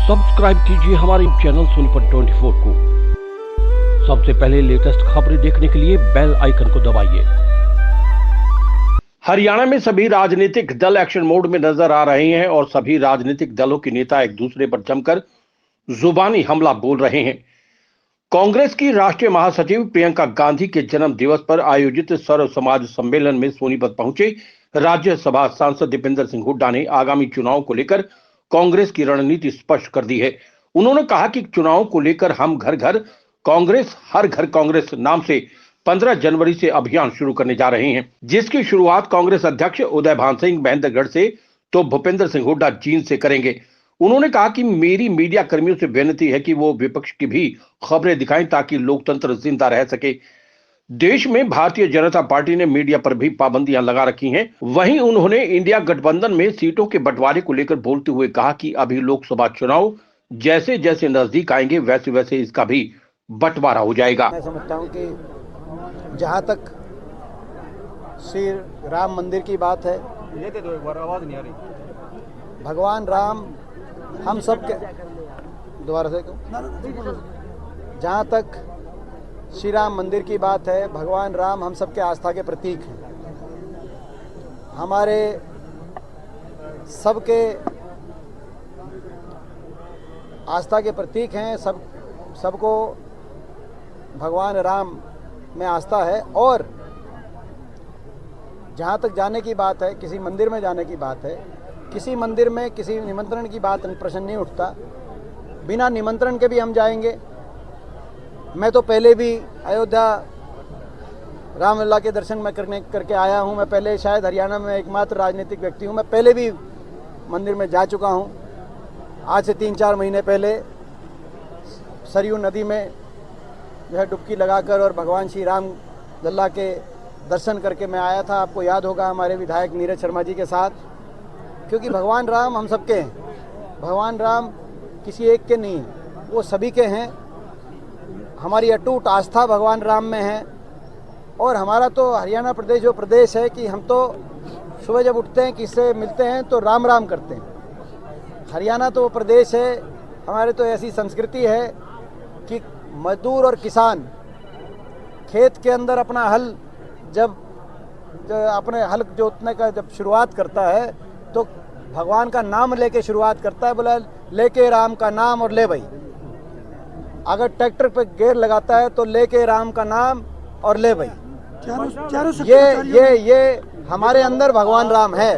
Subscribe कीजिए हमारे channel Sonipat 24 को। सबसे पहले लेटेस्ट खबरें देखने के लिए बेल आइकन को दबाइए। हरियाणा में सभी राजनीतिक दल एक्शन मोड में नजर आ रहे हैं और सभी राजनीतिक दलों के नेता एक दूसरे पर जमकर जुबानी हमला बोल रहे हैं। कांग्रेस की राष्ट्रीय महासचिव प्रियंका गांधी के जन्म दिवस पर आयोजित सर्व समाज सम्मेलन में सोनीपत पहुंचे राज्यसभा सांसद दीपेंद्र सिंह हुड्डा ने आगामी चुनाव को लेकर कांग्रेस की रणनीति स्पष्ट कर दी है। उन्होंने कहा कि चुनाव को लेकर हम घर घर कांग्रेस, हर घर कांग्रेस नाम से 15 जनवरी से अभियान शुरू करने जा रहे हैं, जिसकी शुरुआत कांग्रेस अध्यक्ष उदय भान सिंह महेंद्रगढ़ से तो भूपेंद्र सिंह हुड्डा जींद से करेंगे। उन्होंने कहा कि मेरी मीडिया कर्मियों से विनती है कि वो विपक्ष की भी खबरें दिखाएं ताकि लोकतंत्र जिंदा रह सके। देश में भारतीय जनता पार्टी ने मीडिया पर भी पाबंदियां लगा रखी हैं। वहीं उन्होंने इंडिया गठबंधन में सीटों के बंटवारे को लेकर बोलते हुए कहा कि अभी लोकसभा चुनाव जैसे जैसे नजदीक आएंगे वैसे वैसे इसका भी बंटवारा हो जाएगा। मैं समझता हूं कि जहां तक श्री राम मंदिर की बात है, आवाज नहीं आ रही, भगवान राम हम सब के दोबारा से जहां तक श्री राम मंदिर की बात है, भगवान राम हम सबके आस्था के प्रतीक हैं, हमारे सबके आस्था के प्रतीक हैं। सबको भगवान राम में आस्था है। और जहाँ तक जाने की बात है, किसी मंदिर में जाने की बात है, किसी मंदिर में किसी निमंत्रण की बात प्रश्न नहीं उठता। बिना निमंत्रण के भी हम जाएंगे। मैं तो पहले भी अयोध्या रामलला के दर्शन में करके आया हूँ। मैं पहले शायद हरियाणा में एकमात्र राजनीतिक व्यक्ति हूँ, मैं पहले भी मंदिर में जा चुका हूँ। आज से 3-4 महीने पहले सरयू नदी में जो है डुबकी लगाकर और भगवान श्री राम लल्ला के दर्शन करके मैं आया था। आपको याद होगा हमारे विधायक नीरज शर्मा जी के साथ, क्योंकि भगवान राम हम सबके हैं। भगवान राम किसी एक के नहीं, वो सभी के हैं। हमारी अटूट आस्था भगवान राम में है। और हमारा तो हरियाणा प्रदेश जो प्रदेश है कि हम तो सुबह जब उठते हैं, किससे मिलते हैं तो राम राम करते हैं। हरियाणा तो वो प्रदेश है, हमारे तो ऐसी संस्कृति है कि मजदूर और किसान खेत के अंदर अपना हल जब अपने हल जोतने का जब शुरुआत करता है तो भगवान का नाम लेके शुरुआत करता है। बोला लेके राम का नाम और ले भाई। अगर ट्रैक्टर पे गेयर लगाता है तो लेके राम का नाम और ले भाई। ये हमारे अंदर भगवान राम है।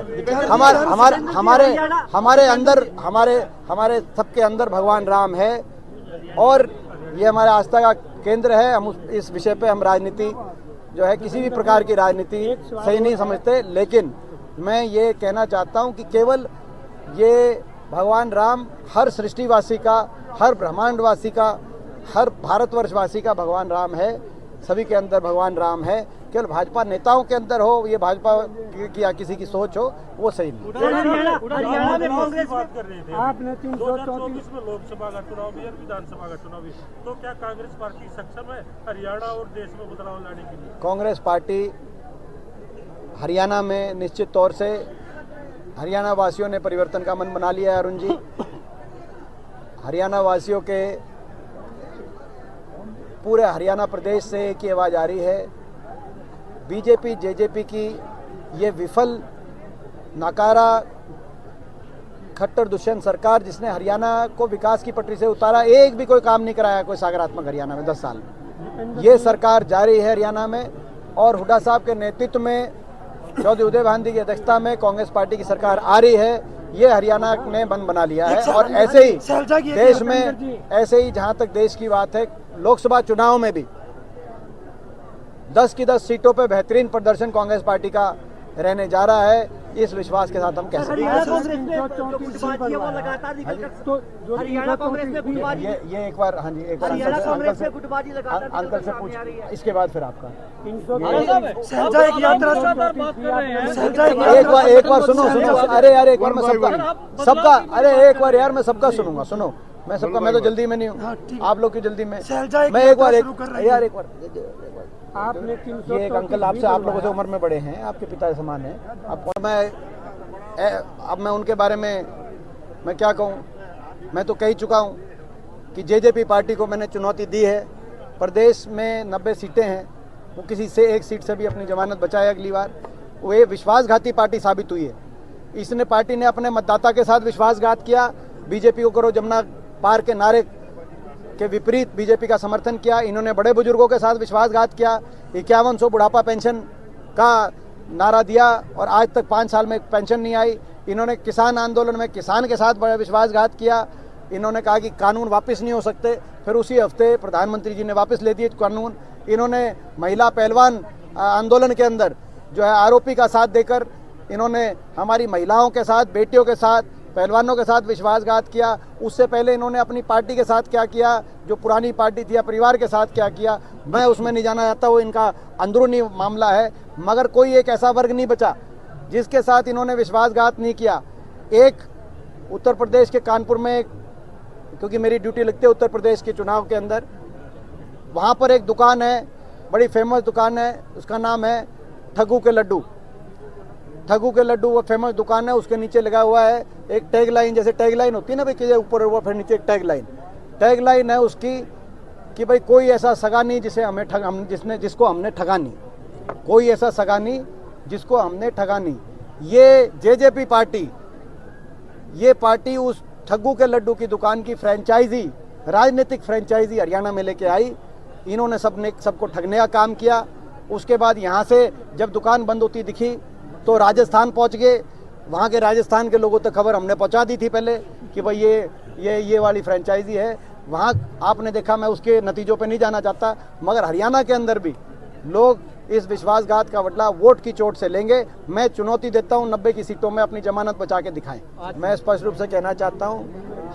हमारे सबके अंदर भगवान राम है और ये हमारे आस्था का केंद्र है। हम इस विषय पे हम राजनीति जो है, किसी भी प्रकार की राजनीति सही नहीं समझते। लेकिन मैं ये कहना चाहता हूँ कि केवल ये भगवान राम हर सृष्टिवासी का, हर ब्रह्मांडवासी का, हर भारतवर्षवासी का भगवान राम है। सभी के अंदर भगवान राम है। केवल भाजपा नेताओं के अंदर हो, ये भाजपा की या किसी की सोच हो, वो सही नहीं। हरियाणा में कांग्रेस बात कर रहे थे, आपने 2024 में लोकसभा का चुनाव भी और विधानसभा का चुनाव भी, तो क्या कांग्रेस पार्टी सक्षम है हरियाणा और देश में बदलाव लाने के लिए? कांग्रेस पार्टी हरियाणा में निश्चित तौर से हरियाणा वासियों ने परिवर्तन का मन बना लिया है। अरुण जी, हरियाणा वासियों के पूरे हरियाणा प्रदेश से एक ही आवाज़ आ रही है। बीजेपी जेजेपी की ये विफल नाकारा खट्टर दुष्यंत सरकार, जिसने हरियाणा को विकास की पटरी से उतारा, एक भी कोई काम नहीं कराया कोई सकारात्मक हरियाणा में 10 साल में। ये सरकार जारी है हरियाणा में और हुड्डा साहब के नेतृत्व में, चौधरी उदय भान की अध्यक्षता में कांग्रेस पार्टी की सरकार आ रही है। ये हरियाणा ने मन बना लिया है। और ऐसे ही देश में, ऐसे ही जहां तक देश की बात है, लोकसभा चुनाव में भी 10 की 10 सीटों पे बेहतरीन प्रदर्शन कांग्रेस पार्टी का रहने जा रहा है। इस विश्वास के साथ हम कह सकते हैं। ये एक बार, हाँ जी, एक बार अंकल से पूछ, इसके बाद फिर आपका एक बार सुनो। अरे यार एक बार मैं सबका अरे एक बार यार मैं सबका सुनूंगा। सुनो, मैं तो जल्दी में नहीं हूँ, आप लोग की जल्दी में। मैं एक बार आपने ये एक अंकल आपसे, आप लोगों से उम्र में बड़े हैं, आपके पिता समान हैं। अब मैं उनके बारे में मैं क्या कहूँ। मैं तो कह चुका हूँ कि जेजेपी पार्टी को मैंने चुनौती दी है। प्रदेश में 90 सीटें हैं, वो किसी से एक सीट से भी अपनी जमानत बचाए अगली बार। वो ये विश्वासघाती पार्टी साबित हुई है। इसने पार्टी ने अपने मतदाता के साथ विश्वासघात किया, बीजेपी को करो जमुना पार के नारे के विपरीत बीजेपी का समर्थन किया। इन्होंने बड़े बुजुर्गों के साथ विश्वासघात किया, 5100 बुढ़ापा पेंशन का नारा दिया और आज तक 5 साल में पेंशन नहीं आई। इन्होंने किसान आंदोलन में किसान के साथ बड़ा विश्वासघात किया। इन्होंने कहा कि कानून वापस नहीं हो सकते, फिर उसी हफ्ते प्रधानमंत्री जी ने वापस ले दिए कानून। इन्होंने महिला पहलवान आंदोलन के अंदर जो है आरोपी का साथ देकर इन्होंने हमारी महिलाओं के साथ, बेटियों के साथ, पहलवानों के साथ विश्वासघात किया। उससे पहले इन्होंने अपनी पार्टी के साथ क्या किया, जो पुरानी पार्टी थी या परिवार के साथ क्या किया, मैं उसमें नहीं जाना चाहता, वो इनका अंदरूनी मामला है। मगर कोई एक ऐसा वर्ग नहीं बचा जिसके साथ इन्होंने विश्वासघात नहीं किया। एक उत्तर प्रदेश के कानपुर में, क्योंकि मेरी ड्यूटी लगती है उत्तर प्रदेश के चुनाव के अंदर, वहाँ पर एक दुकान है, बड़ी फेमस दुकान है, उसका नाम है ठग्गू के लड्डू। ठग्गू के लड्डू वो फेमस दुकान है, उसके नीचे लगा हुआ है एक टैग लाइन, जैसे टैग लाइन होती है ना भाई, कि ऊपर वो फिर नीचे एक टैग लाइन है उसकी कि भाई कोई ऐसा सगा नहीं जिसे हमें जिसको हमने ठगा नहीं, कोई ऐसा सगा नहीं जिसको हमने ठगा नहीं। ये जेजेपी पार्टी, ये पार्टी उस ठग्गू के लड्डू की दुकान की फ्रेंचाइजी, राजनीतिक फ्रेंचाइजी हरियाणा में लेके आई। इन्होंने सबको ठगने का काम किया। उसके बाद यहाँ से जब दुकान बंद होती दिखी तो राजस्थान पहुँच गए। वहाँ के राजस्थान के लोगों तक खबर हमने पहुँचा दी थी पहले कि भाई ये वाली फ्रेंचाइजी है। वहाँ आपने देखा, मैं उसके नतीजों पे नहीं जाना चाहता, मगर हरियाणा के अंदर भी लोग इस विश्वासघात का बदला वोट की चोट से लेंगे। मैं चुनौती देता हूं 90 की सीटों में अपनी जमानत बचा के दिखाएं। मैं स्पष्ट रूप से कहना चाहता हूं,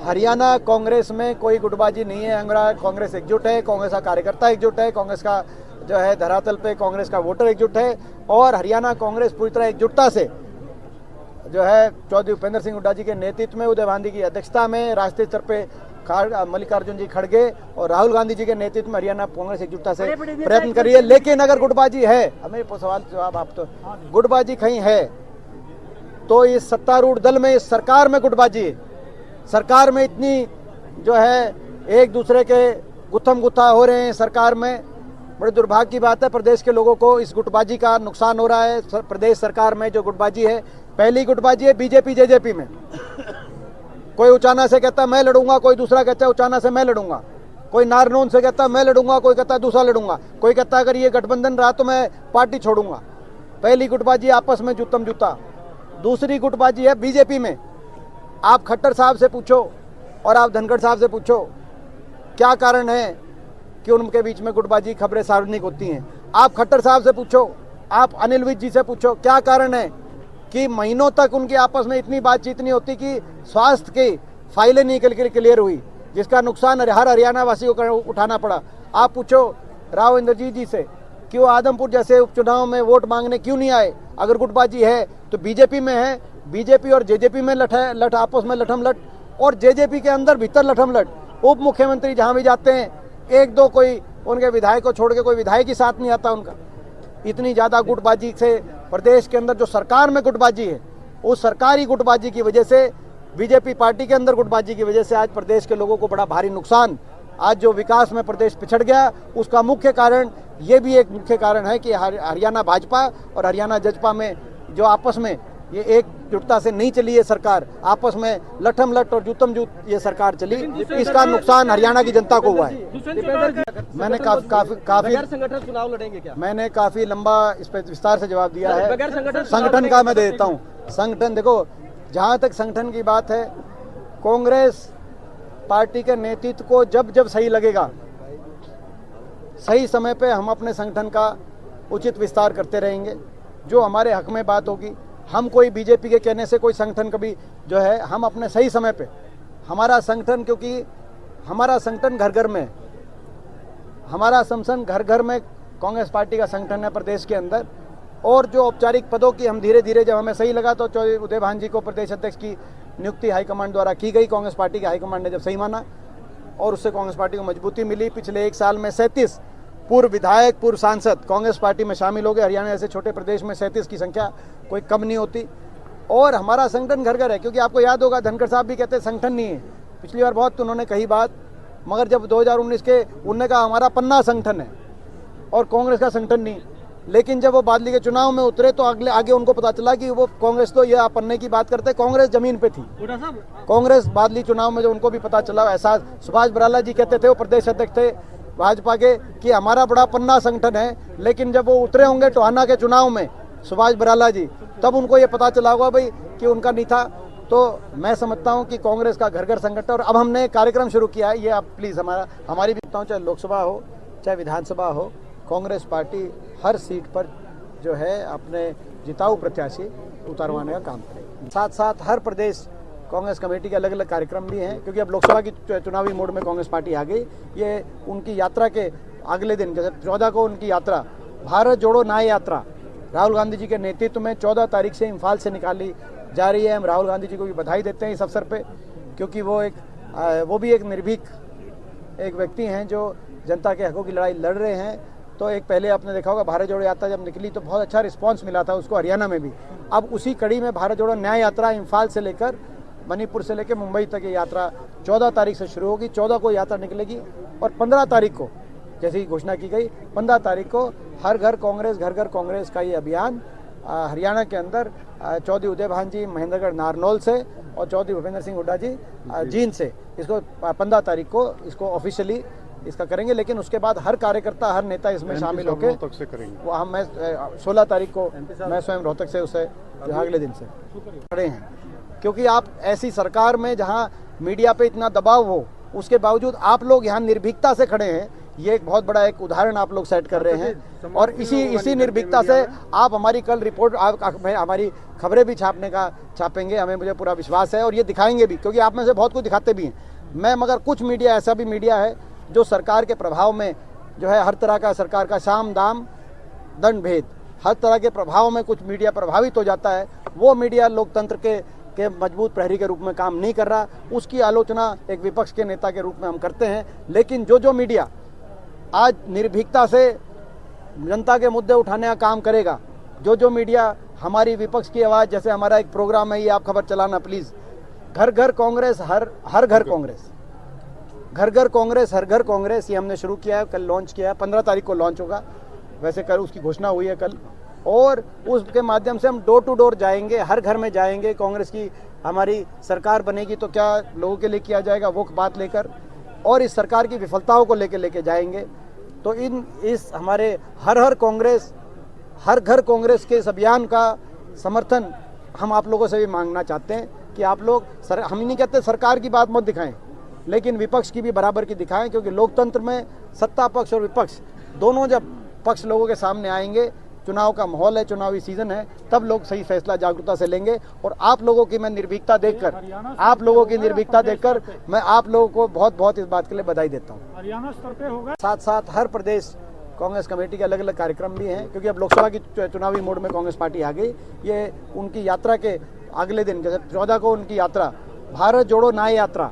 हरियाणा कांग्रेस में कोई गुटबाजी नहीं है। कांग्रेस एकजुट है, कांग्रेस का कार्यकर्ता एकजुट है, कांग्रेस का जो है धरातल पे कांग्रेस का वोटर एकजुट है। और हरियाणा कांग्रेस पूरी तरह एकजुटता से जो है चौधरी भूपेंद्र सिंह हुड्डा जी के नेतृत्व में, उदय गांधी की अध्यक्षता में, राष्ट्रीय स्तर पे मल्लिकार्जुन जी खड़गे और राहुल गांधी जी के नेतृत्व में हरियाणा कांग्रेस एकजुटता से प्रयत्न कर रही है। लेकिन अगर गुटबाजी है, हमें सवाल जवाब आप तो, गुटबाजी कहीं है तो इस सत्तारूढ़ दल में, इस सरकार में गुटबाजी है। सरकार में इतनी जो है एक दूसरे के गुत्थम गुत्था हो रहे हैं सरकार में। बड़े दुर्भाग्य की बात है, प्रदेश के लोगों को इस गुटबाजी का नुकसान हो रहा है। प्रदेश सरकार में जो गुटबाजी है, पहली गुटबाजी है बीजेपी जेजेपी में। कोई उचाना से कहता मैं लड़ूंगा, कोई दूसरा कहता है उचाना से मैं लड़ूंगा, कोई नारनौल से कहता मैं लड़ूंगा, कोई कहता दूसरा लड़ूंगा, कोई कहता अगर ये गठबंधन रहा तो मैं पार्टी छोड़ूंगा। पहली गुटबाजी आपस में जूतम जूता। दूसरी गुटबाजी है बीजेपी में। आप खट्टर साहब से पूछो और आप धनखड़ साहब से पूछो क्या कारण है कि उनके बीच में गुटबाजी खबरें सार्वजनिक होती हैं। आप खट्टर साहब से पूछो, आप अनिल विज जी से पूछो क्या कारण है कि महीनों तक उनकी आपस में इतनी बातचीत नहीं होती कि स्वास्थ्य की फाइलें नहीं क्लियर हुई, जिसका नुकसान हर हरियाणा वासी को उठाना पड़ा। आप पूछो राव इंद्रजीत जी से कि वो आदमपुर जैसे उपचुनाव में वोट मांगने क्यों नहीं आए। अगर गुटबाजी है तो बीजेपी में है, बीजेपी और जेजेपी में लट आपस में लठम लट, और जेजेपी के अंदर भीतर लठम लट। उप मुख्यमंत्री जहाँ भी जाते हैं, एक दो कोई उनके विधायक को छोड़ के कोई विधायक ही साथ नहीं आता उनका। इतनी ज़्यादा गुटबाजी से प्रदेश के अंदर जो सरकार में गुटबाजी है, उस सरकारी गुटबाजी की वजह से, बीजेपी पार्टी के अंदर गुटबाजी की वजह से आज प्रदेश के लोगों को बड़ा भारी नुकसान, आज जो विकास में प्रदेश पिछड़ गया, उसका मुख्य कारण, ये भी एक मुख्य कारण है कि हरियाणा भाजपा और हरियाणा जजपा में जो आपस में ये एकजुटता से नहीं चली है सरकार, आपस में लठम लट और जूतम जूत ये सरकार चली, इसका नुकसान हरियाणा की जनता को हुआ है। मैंने काफी संगठन चुनाव लड़ेंगे क्या? मैंने काफी लंबा इस पर विस्तार से जवाब दिया है। संगठन का मैं दे देता हूँ। संगठन देखो, जहाँ तक संगठन की बात है, कांग्रेस पार्टी के नेतृत्व को जब जब सही लगेगा, सही समय पे हम अपने संगठन का उचित विस्तार करते रहेंगे। जो हमारे हक में बात होगी, हम कोई बीजेपी के कहने से कोई संगठन कभी जो है, हम अपने सही समय पे हमारा संगठन, क्योंकि हमारा संगठन घर घर में, हमारा संगठन घर घर में कांग्रेस पार्टी का संगठन है प्रदेश के अंदर। और जो औपचारिक पदों की हम धीरे धीरे, जब हमें सही लगा तो चौधरी उदय भान जी को प्रदेश अध्यक्ष की नियुक्ति हाईकमांड द्वारा की गई। कांग्रेस पार्टी के हाईकमांड ने जब सही माना और उससे कांग्रेस पार्टी को मजबूती मिली। पिछले 1 साल में 37 पूर्व विधायक, पूर्व सांसद कांग्रेस पार्टी में शामिल हो गए। हरियाणा जैसे छोटे प्रदेश में 37 की संख्या कोई कम नहीं होती। और हमारा संगठन घर घर है, क्योंकि आपको याद होगा धनखड़ साहब भी कहते हैं संगठन नहीं है। पिछली बार बहुत उन्होंने कही बात, मगर जब 2019 के उन्होंने कहा हमारा पन्ना संगठन है और कांग्रेस का संगठन नहीं, लेकिन जब वो बादली के चुनाव में उतरे तो आगे उनको पता चला कि वो कांग्रेस तो ये पन्ने की बात करते, कांग्रेस जमीन पे थी। कांग्रेस बादली चुनाव में जो उनको भी पता चला, एहसास, सुभाष बराला जी कहते थे, वो प्रदेश अध्यक्ष थे भाजपा के, कि हमारा बड़ा पन्ना संगठन है, लेकिन जब वो उतरे होंगे टोहाना के चुनाव में सुभाष बराला जी, तब उनको ये पता चला होगा भाई कि उनका नहीं था। तो मैं समझता हूँ कि कांग्रेस का घर घर संगठन, और अब हमने कार्यक्रम शुरू किया है, ये आप प्लीज़ हमारी भी, चाहे लोकसभा हो चाहे विधानसभा हो, कांग्रेस पार्टी हर सीट पर जो है अपने जिताऊ प्रत्याशी उतारवाने का काम करेगी। साथ साथ हर प्रदेश कांग्रेस कमेटी के अलग अलग कार्यक्रम भी हैं, क्योंकि अब लोकसभा की चुनावी मोड में कांग्रेस पार्टी आ गई। ये उनकी यात्रा के अगले दिन, जैसे 14 को उनकी यात्रा, भारत जोड़ो न्याय यात्रा, राहुल गांधी जी के नेतृत्व में 14 तारीख से इम्फाल से निकाली जा रही है। हम राहुल गांधी जी को भी बधाई देते हैं इस अवसर पे, क्योंकि वो भी एक निर्भीक एक व्यक्ति हैं जो जनता के हकों की लड़ाई लड़ रहे हैं। तो एक पहले आपने देखा होगा भारत जोड़ो यात्रा जब निकली तो बहुत अच्छा रिस्पांस मिला था उसको, हरियाणा में भी। अब उसी कड़ी में भारत जोड़ो न्याय यात्रा इम्फाल से लेकर मणिपुर से लेकर मुंबई तक ये यात्रा 14 तारीख से शुरू होगी। 14 को यात्रा निकलेगी और 15 तारीख को, जैसे ही घोषणा की गई, 15 तारीख को हर घर कांग्रेस, घर घर कांग्रेस का ये अभियान हरियाणा के अंदर चौधरी उदय भान जी महेंद्रगढ़ नारनौल से और चौधरी भूपेंद्र सिंह हुड्डा जी जींद से, इसको 15 तारीख को इसको ऑफिशियली इसका करेंगे। लेकिन उसके बाद हर कार्यकर्ता, हर नेता इसमें शामिल होकर वहाँ मैं 16 तारीख को मैं स्वयं रोहतक से उसे अगले दिन से खड़े हैं, क्योंकि आप ऐसी सरकार में जहाँ मीडिया पे इतना दबाव हो, उसके बावजूद आप लोग यहाँ निर्भीकता से खड़े हैं। ये एक बहुत बड़ा एक उदाहरण आप लोग सेट कर रहे हैं, और इसी निर्भीकता से आप हमारी कल रिपोर्ट, हमारी खबरें भी छापेंगे, हमें मुझे पूरा विश्वास है, और ये दिखाएंगे भी, क्योंकि आप में से बहुत कुछ दिखाते भी हैं। मगर कुछ मीडिया ऐसा भी मीडिया है जो सरकार के प्रभाव में जो है हर तरह का, सरकार का साम दाम दंड भेद, हर तरह के प्रभाव में कुछ मीडिया प्रभावित हो जाता है। वो मीडिया लोकतंत्र के मजबूत प्रहरी के रूप में काम नहीं कर रहा, उसकी आलोचना एक विपक्ष के नेता के रूप में हम करते हैं। लेकिन जो मीडिया आज निर्भीकता से जनता के मुद्दे उठाने का काम करेगा, जो मीडिया हमारी विपक्ष की आवाज़, जैसे हमारा एक प्रोग्राम है, ये आप खबर चलाना प्लीज़, घर घर कांग्रेस, हर घर कांग्रेस, घर घर कांग्रेस, हर घर कांग्रेस, ये हमने शुरू किया है, कल लॉन्च किया है, 15 तारीख को लॉन्च होगा। वैसे कल उसकी घोषणा हुई है कल, और उसके माध्यम से हम डोर टू डोर जाएंगे, हर घर में जाएंगे। कांग्रेस की हमारी सरकार बनेगी तो क्या लोगों के लिए किया जाएगा, वो बात लेकर, और इस सरकार की विफलताओं को लेके जाएंगे। तो इस हमारे हर कांग्रेस, हर घर कांग्रेस के इस अभियान का समर्थन हम आप लोगों से भी मांगना चाहते हैं कि आप लोग, हम नहीं कहते सरकार की बात मत दिखाएं, लेकिन विपक्ष की भी बराबर की दिखाएं, क्योंकि लोकतंत्र में सत्ता पक्ष और विपक्ष दोनों जब पक्ष लोगों के सामने आएंगे, चुनाव का माहौल है, चुनावी सीजन है, तब लोग सही फैसला जागरूकता से लेंगे। और आप लोगों की मैं निर्भीकता देखकर, मैं आप लोगों को बहुत बहुत इस बात के लिए बधाई देता हूँ। हरियाणा स्तर पे होगा। साथ साथ हर प्रदेश कांग्रेस कमेटी के अलग अलग कार्यक्रम भी हैं, क्योंकि अब लोकसभा की चुनावी मोड में कांग्रेस पार्टी आ गई। ये उनकी यात्रा के अगले दिन, जैसे 14 को उनकी यात्रा, भारत जोड़ो न्याय यात्रा,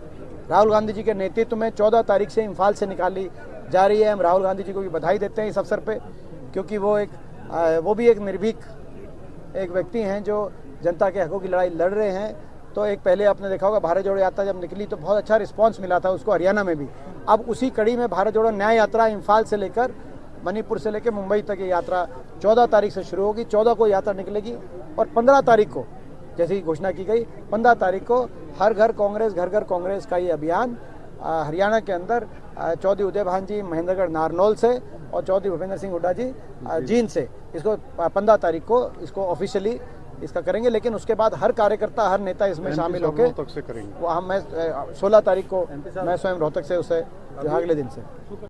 राहुल गांधी जी के नेतृत्व में 14 तारीख से इम्फाल से निकाली जा रही है। हम राहुल गांधी जी को भी बधाई देते हैं इस अवसर पे, क्योंकि वो भी एक निर्भीक एक व्यक्ति हैं जो जनता के हकों की लड़ाई लड़ रहे हैं। तो एक पहले आपने देखा होगा भारत जोड़ो यात्रा जब निकली तो बहुत अच्छा रिस्पांस मिला था उसको, हरियाणा में भी। अब उसी कड़ी में भारत जोड़ो न्याय यात्रा इम्फाल से लेकर मणिपुर से लेकर मुंबई तक ये यात्रा 14 तारीख से शुरू होगी। 14 को यात्रा निकलेगी और 15 तारीख को, जैसे ही घोषणा की गई, 15 तारीख को हर घर कांग्रेस, घर घर कांग्रेस का ये अभियान हरियाणा के अंदर चौधरी उदय भान जी महेंद्रगढ़ नारनौल से और चौधरी भूपेंद्र सिंह हुड्डा जी जींद से, इसको 15 तारीख को इसको ऑफिशियली इसका करेंगे। लेकिन उसके बाद हर कार्यकर्ता, हर नेता इसमें शामिल होकर वहाँ मैं 16 तारीख को मैं स्वयं रोहतक से उसे अगले दिन से